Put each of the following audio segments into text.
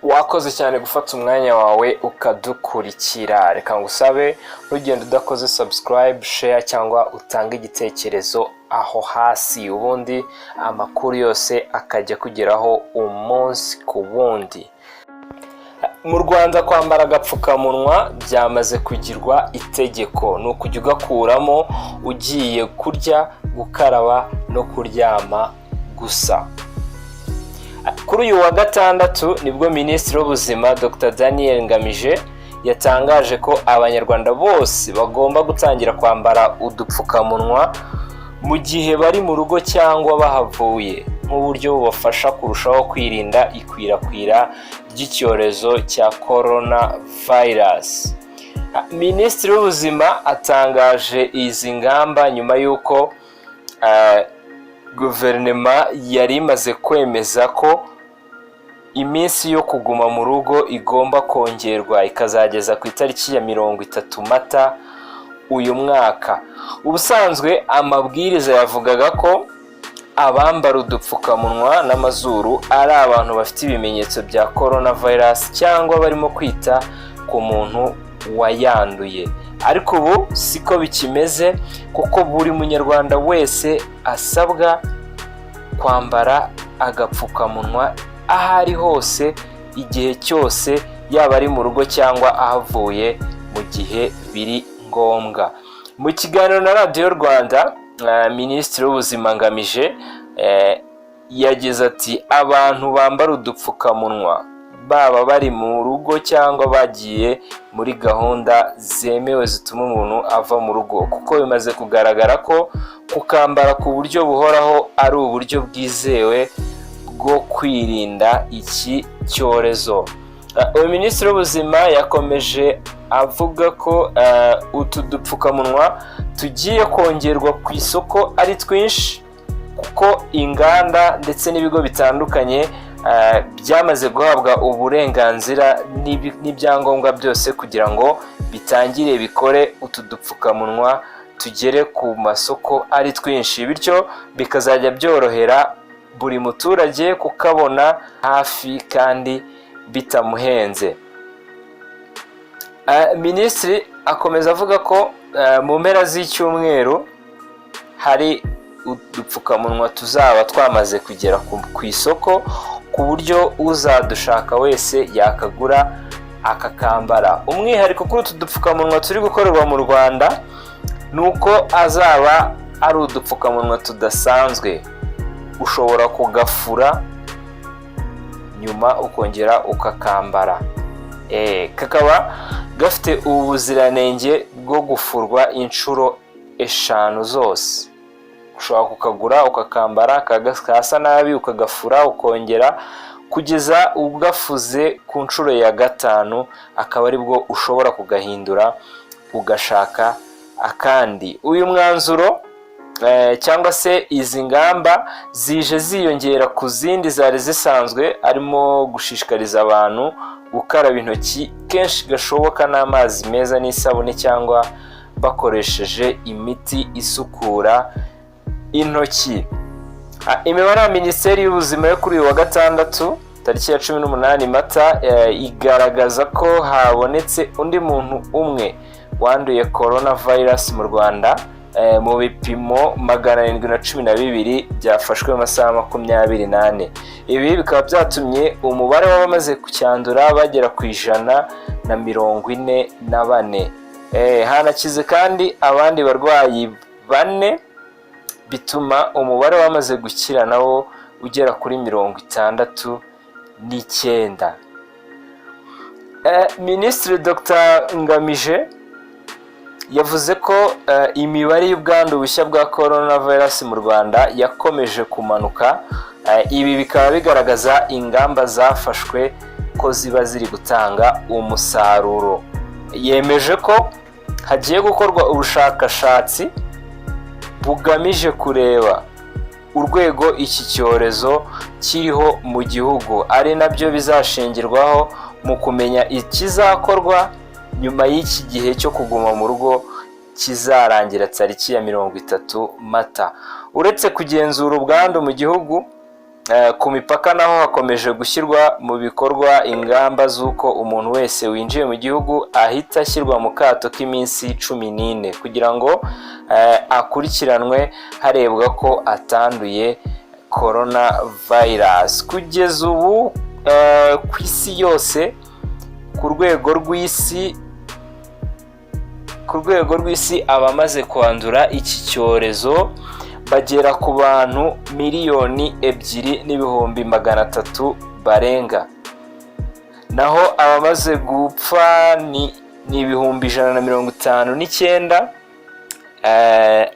Wakoze cyane gufata umwanya wawe ukadukurikira. Reka ngusabe ntugende udakoze subscribe, share cyangwa utange igitekerezo aho hasi, ubundi amakuru yose akajya kugeraho umunsi ku wundi. Mu Rwanda kwambara agapfukamunwa byamaze kugirwa itegeko, ni ukujya ugakuramo ugiye kurya, gukaraba no kuryama gusa. Kuri uyu wa gatandatu nibwo Minisitiri w'Ubuzima Dr Daniel Ngamije yatangaje ko Abanyarwanda bose bagomba gutangira kwambara udupfukamunwa mu gihe bari mu rugo cyangwa bahavuye, nk'uburyo bubafasha kurushaho kwirinda ikwirakwira ry'icyorezo cya coronavirus. Minisitiri w'Ubuzima atangaje izi ngamba nyuma y'uko guverinoma yari imaze kwemeza ko iminsi yo kuguma mu rugo igomba kongerwa ikazageza ku itariki ya 30 Mata uyu mwaka. Ubusanzwe amabwiriza yavugaga ko abambara udupfukamunwa n'amazuru ari abantu bafite ibimenyetso bya coronavirus cyangwa barimo kwita ku muntu wayanduye. Ariko ubu siko bikimeze, kuko buri munyarwanda wese asabwa kwambara agapfukamunwa ahari hose igihe cyose, yaba ari mu rugo cyangwa ahavuye mu gihe biri ngombwa. Mu kiganiro na Radio Rwanda, Minisitiri w'Ubuzima Ngamije yagize ati abantu bambara udupfukamunwa baba bari mu rugo cyangwa bagiye muri gahunda zemewe zituma umuntu ava mu rugo, kuko bimaze kugaragara ko kukambara ku buryo buhoraho ari uburyo bwizewe bwo kwirinda iki cyorezo. Minisitiri w'Ubuzima yakomeje avuga ko utu dupfukamunwa tugiye kongerwa ku isoko ari twinshi, kuko inganda ndetse n'ibigo bitandukanye byamaze guhabwa uburenganzira n'ibyangombwa byose kugira ngo bitangire bikore utu dupfukamunwa tugere ku masoko ari twinshi, bityo bikazajya byorohera buri muturage kukabona hafi kandi bitamuhenze. Minisitiri akomeza avuga ko mu mpera z'icyumweru hari udupfukamunwa tuzaba twamaze kugera ku isoko, ku buryo uzadushaka wese yakagura akakambara. Umwihariko kuri utu dupfukamunwa turi gukorerwa mu Rwanda ni uko azaba ari udupfukamunwa tudasanzwe, ushobora kugafura nyuma ukongera ukakambara. Kakaba gafite ubuziranenge bwo gufurwa inshuro 5 zose. Ushobora kukagura ukakambara kagasa nabi ukagafura ukongera kugeza ugafuze ku nshuro ya 5, akaba ari bwo ushobora kugahindura ugashaka akandi. Uyu mwanzuro cyangwa se izi ngamba zije ziyongera ku zindi zari zisanzwe, arimo gushishikariza abantu gukaraba intoki kenshi gashoboka n'amazi meza n'isabune cyangwa bakoresheje imiti isukura intoki. Imibare ya Minisiteri y'Ubuzima yo kuri uyu wa gatandatu tariki ya 18 Mata igaragaza ko habonetse undi muntu umwe wanduye coronavirus mu Rwanda mu bipimo 712 byafashwe mu masaha 24. Ibi bikaba byatumye umubare w'abamaze kucyandura bagera ku 144. Hanakize kandi abandi barwayi 4, bituma umubare wamaze gukira nawo ugera kuri 69. Minisitiri Dr Ngamije yavuze ko imibare y'ubwandu bushya bwa coronavirus mu Rwanda yakomeje kumanuka. Ibi bikaba bigaragaza ingamba zafashwe ko ziba ziri gutanga umusaruro. Yemeje ko hagiye gukorwa ubushakashatsi bugamije kureba urwego iki cyorezo kiriho mu gihugu, ari nabyo bizashingirwaho mu kumenya ikizakorwa nyuma y'iki gihe cyo kuguma mu rugo kizarangira tariki ya 30 Mata. Uretse kugenzura ubwandu mu gihugu, Ku mipaka naho hakomeje gushyirwa mu bikorwa ingamba z'uko umuntu wese winjiye mu gihugu ahita ashyirwa mu kato k'iminsi 14 kugira ngo akurikiranwe harebwa ko atanduye coronavirus. Kugeza ubu ku isi yose, ku rwego rw'isi abamaze kwandura iki cyorezo bagera ku bantu 2,200,000 barenga, naho abamaze gupfa ni 159,000,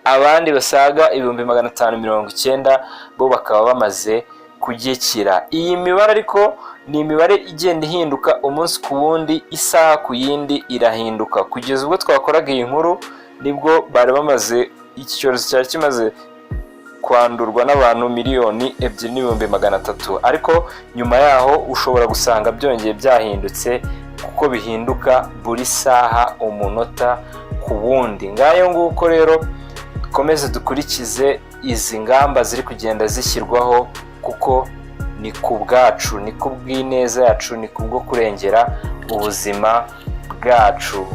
abandi basaga 590,000 bo bakaba bamaze kugikira. Iyi mibare ariko ni imibare igenda ihinduka umunsi ku wundi, isaha ku yindi irahinduka. Kugeza ubwo twakoraga iyi nkuru nibwo bari bamaze, iki cyorezo cyari kimaze kwandurwa n'abantu 2,200,000, ariko nyuma yaho ushobora gusanga byongeye byahindutse kuko bihinduka buri saha, umunota ku wundi. Ngayo nguko rero dukomeze dukurikize izi ngamba ziri kugenda zishyirwaho, kuko ni ku bwacu, ni ku bw'ineza yacu, ni kubwo kurengera ubuzima bwacu.